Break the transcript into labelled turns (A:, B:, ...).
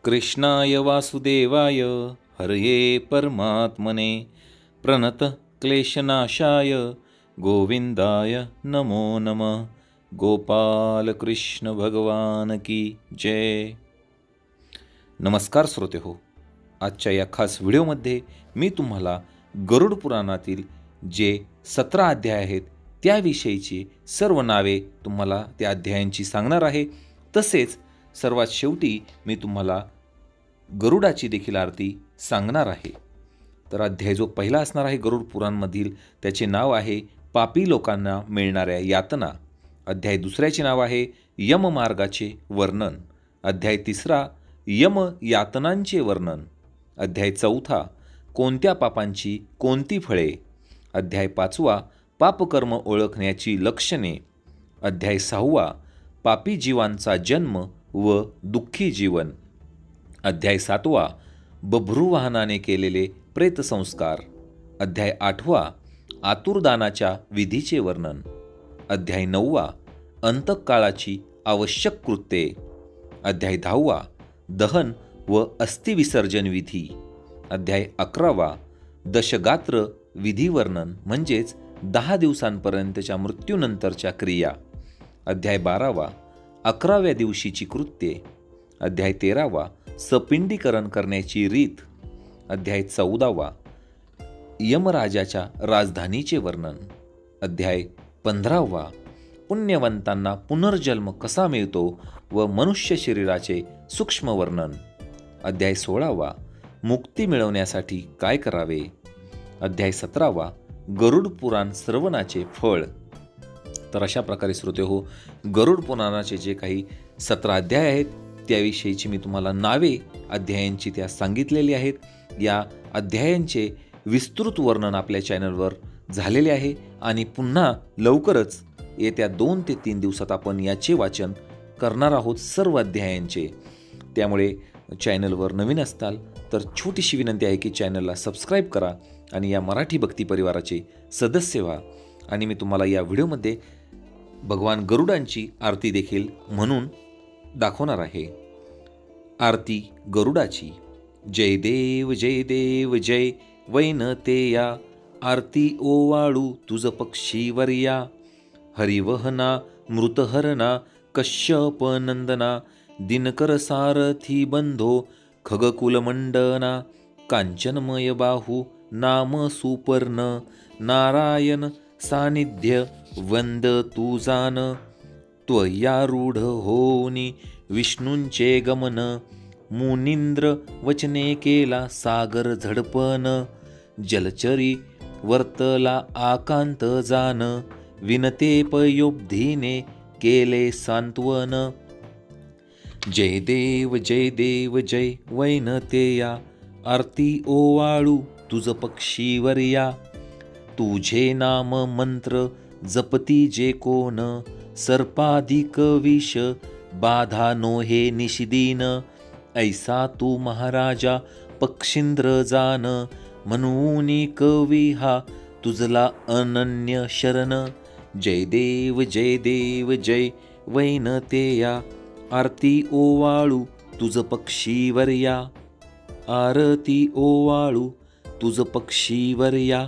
A: कृष्णाय वासुदेवाय हरये परमात्मने प्रणत क्लेशनाशाय गोविंदाय नमो नमः। गोपाल कृष्ण भगवान की जय। नमस्कार श्रोते हो, आजच्या या खास व्हिडिओमध्ये मी तुम्हाला गरुड पुराणातील जे 17 अध्याय आहेत त्याविषयीची सर्व नावे तुम्हाला त्या अध्यायांची सांगणार आहे। तसेच सर्वात शेवटी मी तुम्हाला गरुडाची देखील आरती सांगणार आहे। तर अध्याय जो पहिला असणार आहे गरुड पुराणमधील त्याचे नाव आहे पापी लोकांना मिळणाऱ्या यातना। अध्याय दुसऱ्याचे नाव आहे यम मार्गाचे वर्णन। अध्याय तिसरा यम यातनांचे वर्णन। अध्याय चौथा कोणत्या पापांची कोणती फळे। अध्याय पाचवा पापकर्म ओळखण्याची लक्षणे। अध्याय सहावा पापी जीवांचा जन्म व दुःखी जीवन। अध्याय सातवा बभ्रुवाहनाने केलेले प्रेतसंस्कार। अध्याय आठवा आतुरदानाच्या विधीचे वर्णन। अध्याय नववा अंतकाळाची आवश्यक कृत्ये। अध्याय 10वा दहन व अस्थिविसर्जन विधी। अध्याय 11वा दशगात्र विधी वर्णन म्हणजेच 10 दिवसांपर्यंतच्या मृत्यूनंतरच्या क्रिया। अध्याय 12वा 11व्या दिवशीची कृत्ये। अध्याय 13वा सपिंडीकरण करण्याची रीत। अध्याय 14वा यमराजाच्या राजधानीचे वर्णन। अध्याय 15वा पुण्यवंतांना पुनर्जन्म कसा मिळतो व मनुष्य शरीराचे सूक्ष्म वर्णन। अध्याय 16वा मुक्ती मिळवण्यासाठी काय करावे। अध्याय 17वा गरुड पुराण श्रवणाचे फळ। तर अशा प्रकारे श्रोते हो, गरुड पुराणाचे जे काही 17 अध्याय आहेत त्याविषयीची मी तुम्हाला नावे अध्यायांची त्या सांगितलेली आहेत। या अध्यायांचे विस्तृत वर्णन आपल्या चॅनलवर झालेले आहे आणि पुन्हा लवकरच येत्या 2 ते 3 दिवसात आपण याचे वाचन करणार आहोत सर्व अध्यायांचे। त्यामुळे चॅनलवर नवीन असताल तर छोटीशी विनंती आहे की चॅनलला सबस्क्राईब करा आणि या मराठी भक्ती परिवाराचे सदस्य व्हा। आणि मी तुम्हाला या व्हिडिओमध्ये भगवान गरुडांची आरती देखील म्हणून दाखवणार आहे। आरती गरुडाची। जय देव जय वैनतेया आरती ओवाळू तुझ पक्षीवर्या। हरिवहना मृतहरणा कश्यप नंदना दिनकर सारथी बंधो खगकुलमंडना। कांचनमय बाहू नाम सुपर्ण नारायण सानिध्य वंद तू जान। त्वयारूढ होनी विष्णूंचे गमन मुनींद्र वचने केला सागर झडपन। जलचरी वर्तला आकांत जान विनते पयोब्धीने केले सांत्वन। जय देव जय वैनतेया आरती ओवाळू तुझ पक्षीवर्या। तुझे नाम मंत्र जपती जे कोण सर्पाधिक विष बाधा नोहे निशिदीन। ऐसा तू महाराजा पक्षींद्र जान म्हणूनी कवी हा तुझला अनन्य शरण। जय देव जय वैनतेया आरती ओवाळू तुझ पक्षीवर्या। आरती ओवाळू तुझ पक्षीवर्या।